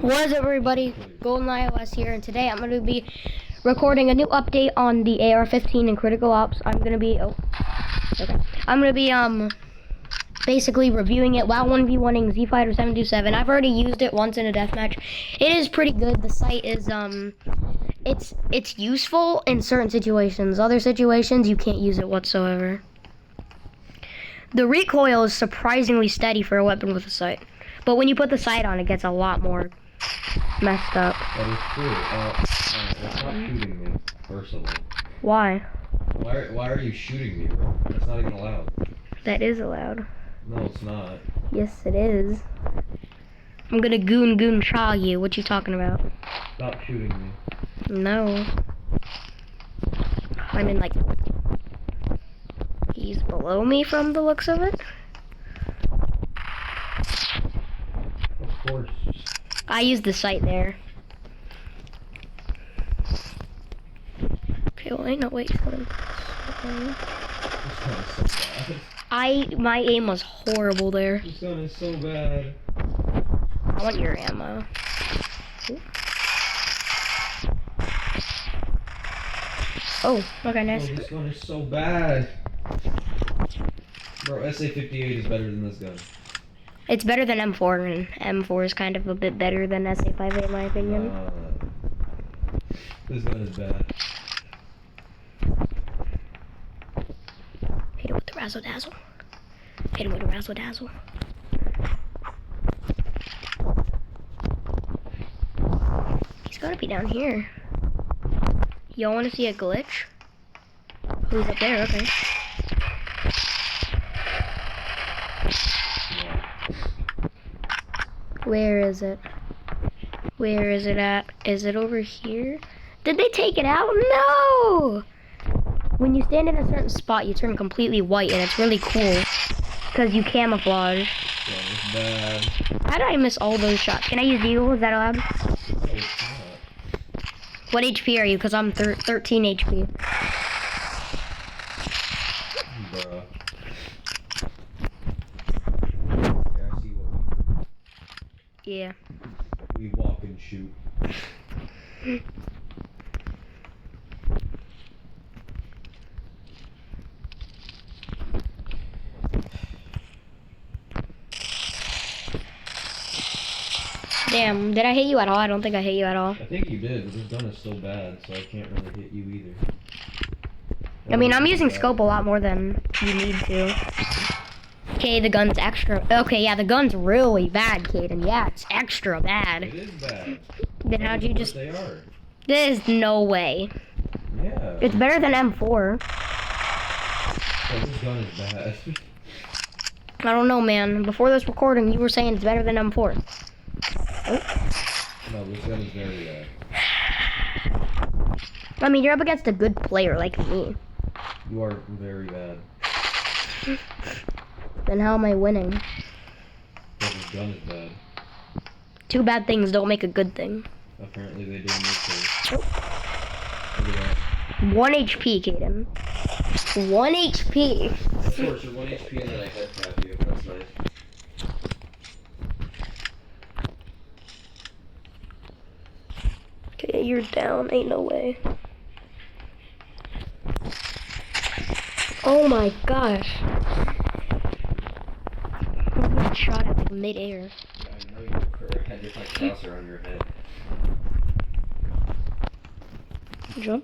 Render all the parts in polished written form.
What is up, everybody? Golden iOS here, and today I'm going to be recording a new update on the AR-15 and Critical Ops. I'm going to be basically reviewing it while 1v1ing zfighter 727. I've already used it once in a deathmatch. It is pretty good. The sight is it's useful in certain situations. Other situations you can't use it whatsoever. The recoil is surprisingly steady for a weapon with a sight, but when you put the sight on, it gets a lot more messed up. That is true. Stop shooting me, first of all. Why? Why are you shooting me, bro? That's not even allowed. That is allowed. No, it's not. Yes, it is. I'm gonna goon chaw you. What you talking about? Stop shooting me. No. I mean, like, he's below me from the looks of it. Of course. I used the sight there. Okay, well, ain't no wait. My aim was horrible there. This gun is so bad. I want your ammo. Oh, okay, nice. Oh, this gun is so bad. Bro, SA-58 is better than this gun. It's better than M4, and M4 is kind of a bit better than SA-58 in my opinion. This gun is bad. Hit him with the razzle dazzle. Hit him with the razzle dazzle. He's gotta be down here. Y'all wanna see a glitch? Who's up there? Okay. Where is it? Where is it at? Is it over here? Did they take it out? No! When you stand in a certain spot, you turn completely white, and it's really cool. Because you camouflage. Yeah, it's bad. How did I miss all those shots? Can I use Eagle? Is that allowed? No, it's not. What HP are you? Because I'm 13 HP. Bruh. Yeah, I see what we do. Yeah. We walk and shoot. Damn, did I hit you at all? I don't think I hit you at all. I think you did, but this gun is so bad, so I can't really hit you either. I mean, I'm using scope a lot more than you need to. Okay, the gun's extra. Okay, yeah, the gun's really bad, Caden. Yeah, it's extra bad. It is bad. Then how'd you just... They are. There's no way. Yeah. It's better than M4. Oh, this gun is bad. I don't know, man. Before this recording, you were saying it's better than M4. Oh. No, this gun is very bad. I mean, you're up against a good player like me. You are very bad. Then how am I winning? But this gun is bad. Two bad things don't make a good thing. Apparently they do in this case. Oh. Look at that. 1 HP, Caden. 1 HP. Of course, you're 1 HP and then I head tap you. That's nice. Okay, you're down. Ain't no way. Oh my gosh. I got shot at like mid-air. Yeah, I know you had your crosser on your head. Jump.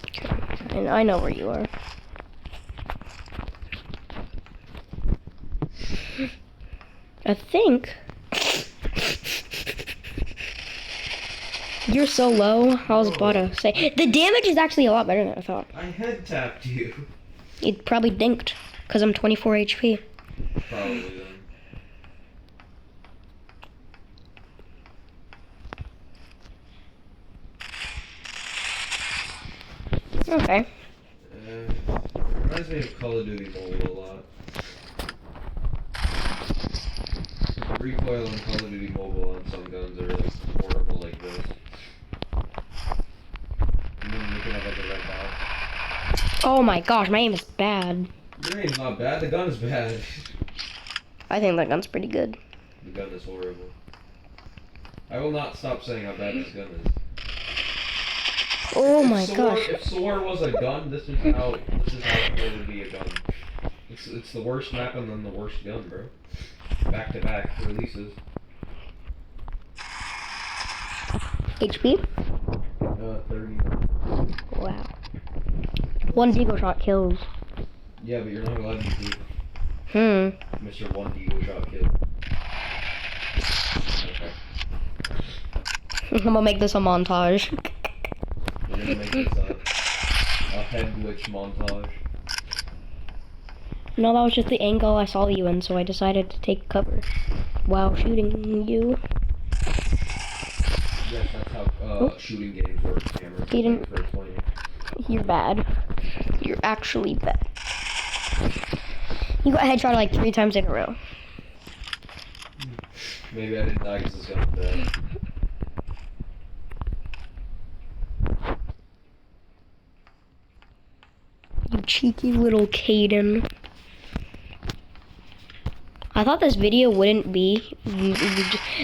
Okay. And I know where you are. I think you're so low. I was about to say the damage is actually a lot better than I thought. I head tapped you. It probably dinked because I'm 24 HP. Probably then. Okay. Reminds me of Call of Duty Mobile a lot. The recoil on Call of Duty Mobile on some guns are like horrible like this. And then looking at like a red dot. Oh my gosh, my aim is bad. Your aim's not bad, the gun is bad. I think that gun's pretty good. The gun is horrible. I will not stop saying how bad this gun is. Oh my gosh. If SOAR was a gun, this is how it would be a gun. It's the worst map and then the worst gun, bro. Back to back releases. HP? 30. Wow. One deagle shot kills. Yeah, but you're not allowed to do Mr. One Deagle Shot Kill. Okay. I'm gonna make this a montage. We're gonna make this a head glitch montage. No, that was just the angle I saw you in, so I decided to take cover while shooting you. Yes, that's how shooting games work, Cameron. He didn't- Thanks for explaining. You're bad. You're actually bad. You got headshot like 3 times in a row. Maybe I didn't die because this gun's bad. You cheeky little Caden. I thought this video wouldn't be.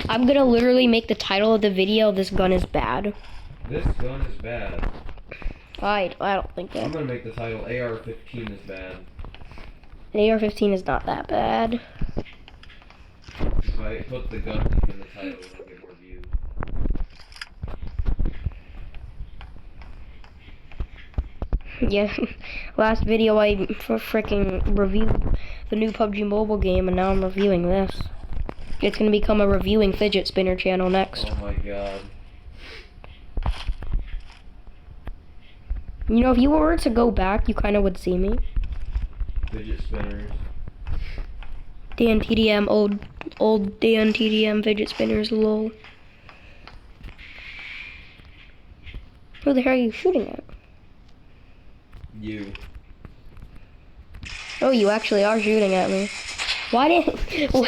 I'm gonna literally make the title of the video, "This gun is bad." This gun is bad. I don't think I'm that. gonna make the title AR-15 is bad. The AR-15 is not that bad. If I put the gun name in the title, it'll get more views. Yeah, last video I freaking reviewed the new PUBG Mobile game, and now I'm reviewing this. It's gonna become a reviewing fidget spinner channel next. Oh my god. You know, if you were to go back, you kind of would see me. Fidget spinners. Dan TDM, old Dan TDM fidget spinners, lol. Who the hell are you shooting at? You. Oh, you actually are shooting at me. Why did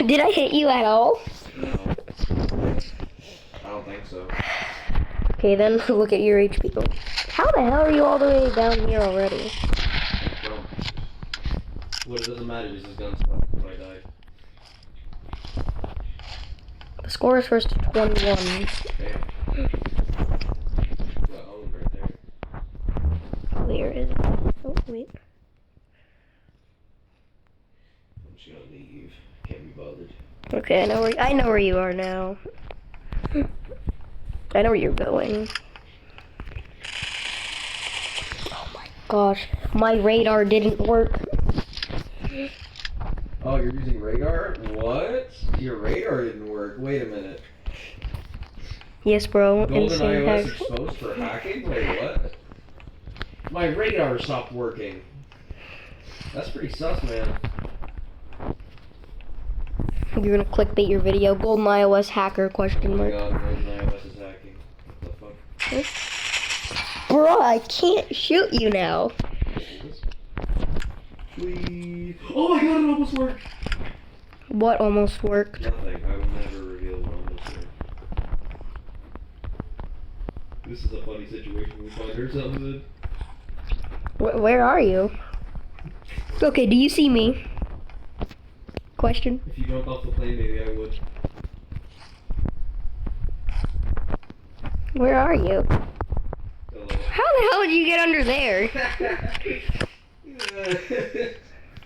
did I hit you at all? No. I don't think so. Okay, then look at your HP. How the hell are you all the way down here already? Well, what it doesn't matter, this is gun stuff if I die. The score is first to 21. Okay. Got owned right there. Where is it? Oh, wait. I'm just gonna leave. Can't be bothered. Okay, I know where you are now. I know where you're going. Oh my gosh, my radar didn't work. Oh, you're using radar? What? Your radar didn't work. Wait a minute. Yes, bro. Golden Insane iOS hack. exposed for hacking? Wait, what? My radar stopped working. That's pretty sus, man. You're gonna clickbait your video. Golden iOS hacker Oh question my mark. god, Golden iOS is hacking. What the fuck? Bro, I can't shoot you now. Please. Oh my god, it almost worked! What almost worked? Nothing. I will never reveal what almost worked. This is a funny situation we find ourselves in. Where are you? Okay, do you see me? Question. If you jumped off the plane, maybe I would. Where are you? Hello. How the hell did you get under there?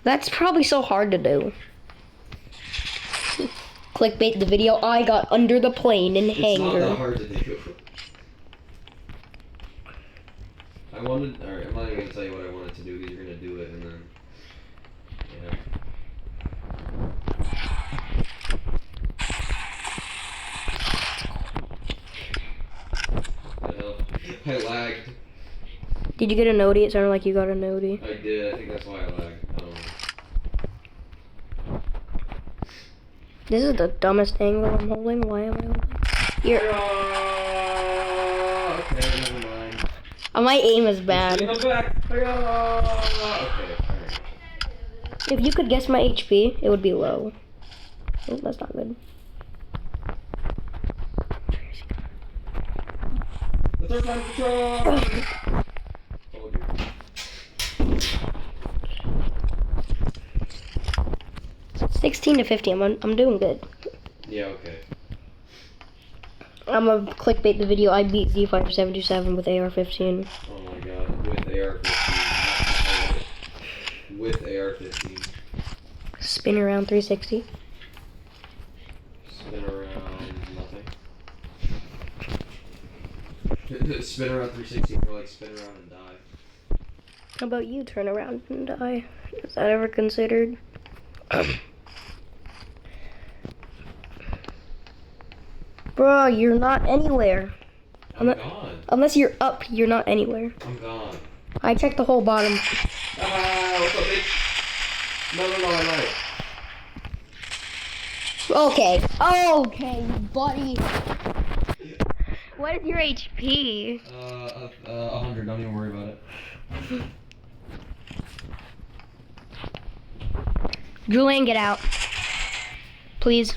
That's probably so hard to do. Clickbait the video. I got under the plane in It's not that hangar. hard to do. Alright, I'm not even gonna tell you what I wanted to do because you're gonna do it and then. Yeah. What the hell? I lagged. Did you get a nodie? It sounded like you got a nodie. I did, I think that's why I lagged. I don't know. This is the dumbest angle I'm holding. Why am I holding? Here. Okay, never mind. My aim is bad. In the back. Okay, alright. If you could guess my HP, it would be low. Oh, that's not good. The third time patrol! Told you. 16 to 50. I'm doing good. Yeah, okay. I'm gonna clickbait the video. I beat zfighter 727 with AR-15. Oh my god, with AR-15. With AR-15. Spin around 360. Spin around nothing. Spin around 360 or like spin around and die. How about you turn around and die? Is that ever considered? Bro, you're not anywhere. I'm gone. Unless you're up, you're not anywhere. I'm gone. I checked the whole bottom. Ah, what's up, bitch? No, I might. Okay, buddy. What is your HP? 100. Don't even worry about it. Julian, get out. Please.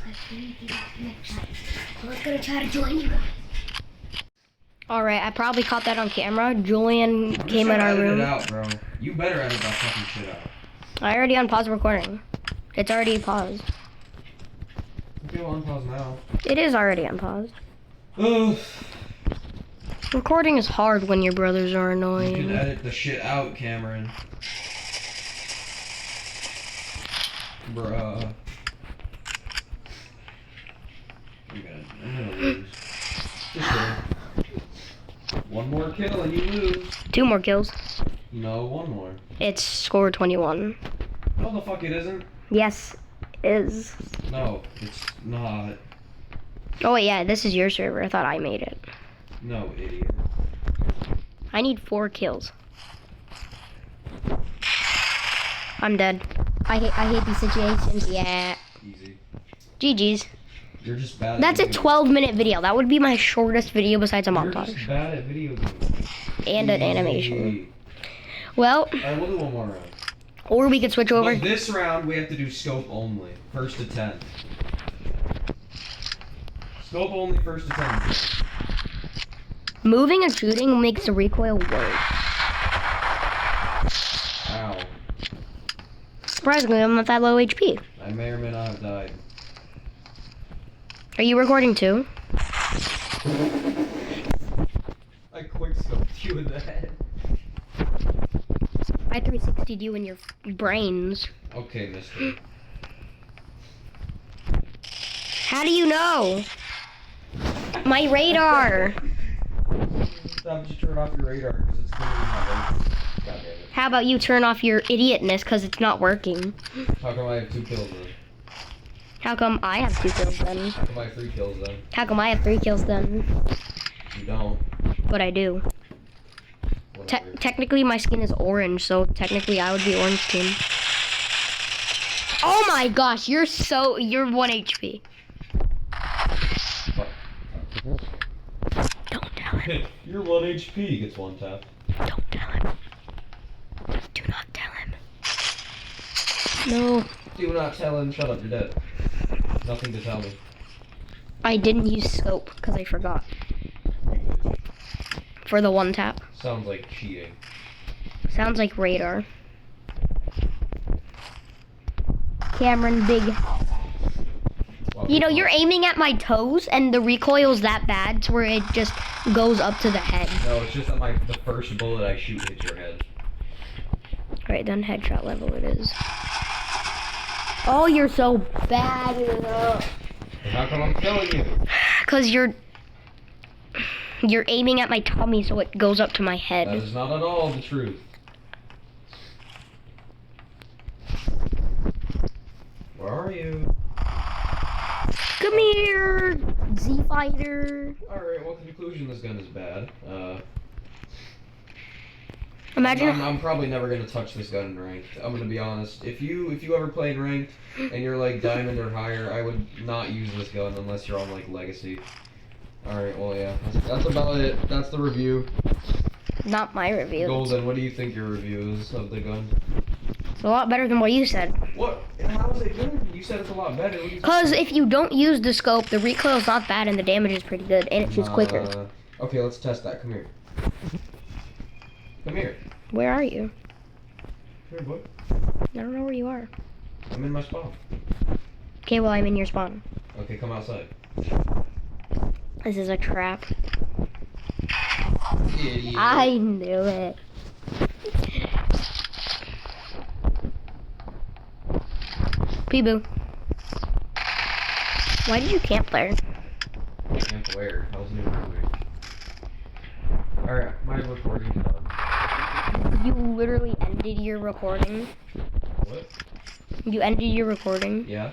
I was gonna try to join you guys. Alright, I probably caught that on camera. Julian I'm came in our edit room. it out, bro. You better edit that fucking shit out. I already unpaused recording. It's already paused. Okay, well, unpause now. It is already unpaused. Ugh. Recording is hard when your brothers are You annoying. can edit the shit out, Cameron. Bruh. I'm gonna lose. Just kidding. One more kill and you lose. 2 more kills. No, one more. It's score 21. No, the fuck it isn't. Yes, is. No, it's not. Oh wait, yeah, this is your server. I thought I made it. No, idiot. I need 4 kills. I'm dead. I hate these situations. Yeah. Easy. GG's. You're just bad at That's a video 12-minute video. That would be my shortest video besides a You're montage. just bad at video games. And an animation. Well, Alright, we'll do one more round. or we could switch over. But this round, we have to do scope only. First to 10. Scope only, first to 10. Moving and shooting makes the recoil worse. Ow. Surprisingly, I'm not that low HP. I may or may not have died. Are you recording too? I quick scoped you in the head. I 360'd you in your brains. Okay, mister. How do you know? My radar. How about you turn off your radar because it's clearly not working. God damn it. How about you turn off your idiotness because it's not working? How come I have 2 kills then? How come I have 2 kills then? How come I have 3 kills then? How come I have 3 kills then? You don't. But I do. Whatever. Technically my skin is orange, so technically I would be orange team. Oh my gosh, you're 1 HP. Fuck. Don't tell him. You're 1 HP gets 1 tap. Don't tell him. Do not tell him. No. Do not tell him. Shut up, you're dead. Nothing to tell me. I didn't use scope because I forgot. For the 1 tap. Sounds like cheating. Sounds like radar. Cameron, big. Well, You know, you're aiming at my toes and the recoil's that bad to where it just goes up to the head. No, it's just that the first bullet I shoot hits your head. Alright, then headshot level it is. Oh, you're so bad. How come I'm killing you? Because you're aiming at my tummy so it goes up to my That head. is not at all the truth. Where are you? Come here, zfighter. Alright, well, conclusion, this gun is bad. Imagine. I'm probably never gonna touch this gun in ranked. I'm gonna be honest. If you ever played ranked and you're like diamond or higher, I would not use this gun unless you're on like legacy. Alright, well yeah, that's about it. That's the review. Not my review. Golden, what do you think your review is of the gun? It's a lot better than what you said. What? How is it good? You said it's a lot better. What do you Because if you don't use the scope, the recoil's not bad and the damage is pretty good and it shoots quicker. Okay, let's test that. Come here. Come here. Where are you? Here, boy. I don't know where you are. I'm in my spawn. Okay, well, I'm in your spawn. Okay, come outside. This is a trap. Idiot. I knew it. Peeboo. Why did you camp there? Camp where? I wasn't even moving. Alright, my recording's done. You literally ended your recording. What? You ended your recording. Yeah?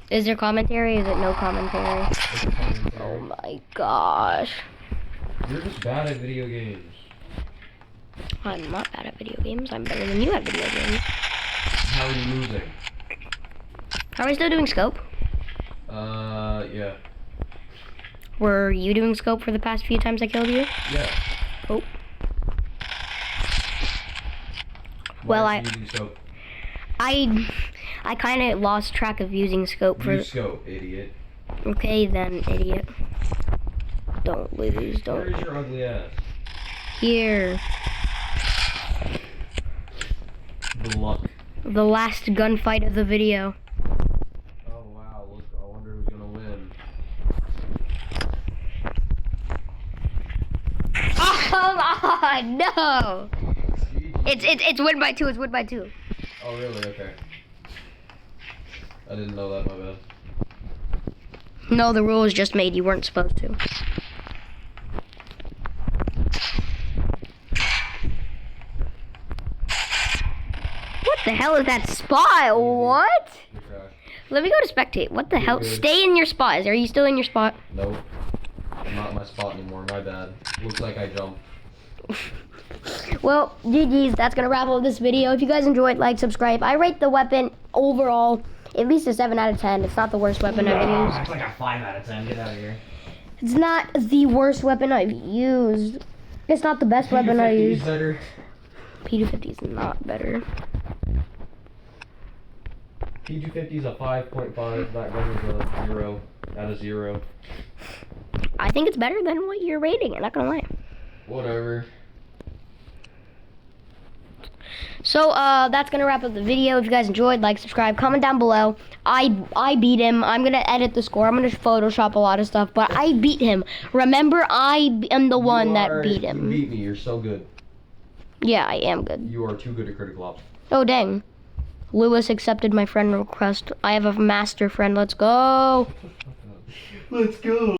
Is there commentary? Is it no commentary? What's the commentary? Oh my gosh. You're just bad at video games. I'm not bad at video games. I'm better than you at video games. How are you losing? Are we still doing scope? Yeah. Were you doing scope for the past few times I killed you? Yeah. Oh. Why Well, aren't you using scope? I kind of lost track of using scope for. Use scope, idiot. Okay then, idiot. Don't lose. Don't. Where's your ugly ass? Here. Good luck. The last gunfight of the video. Oh wow, look, I wonder who's gonna win. Oh come on, no! GG. It's win by 2. It's win by 2. Oh really? Okay. I didn't know that, my bad. No, the rule was just made. You weren't supposed to. What the hell is that spot? What? You're trash. Let me go to spectate. What the You're hell? good. Stay in your spot. Are you still in your spot? Nope. I'm not in my spot anymore, my bad. Looks like I jumped. Well, GG's. That's going to wrap up this video. If you guys enjoyed, like, subscribe. I rate the weapon overall at least a 7 out of 10. It's not the worst weapon I've used. It's like a 5 out of 10. Get out of here. It's not the worst weapon I've used. It's not the best weapon I've used. Better. P250 is not better. P250 is a 5.5. That gun is a 0 out of 0. I think it's better than what you're rating it, not gonna lie. Whatever. So, that's gonna wrap up the video. If you guys enjoyed, like, subscribe, comment down below. I beat him. I'm gonna edit the score. I'm gonna Photoshop a lot of stuff, but I beat him. Remember, I am the one that beat him. You beat me. You're so good. Yeah, I am good. You are too good at critical ops. Oh, dang. Lewis accepted my friend request. I have a master friend. Let's go. Let's go.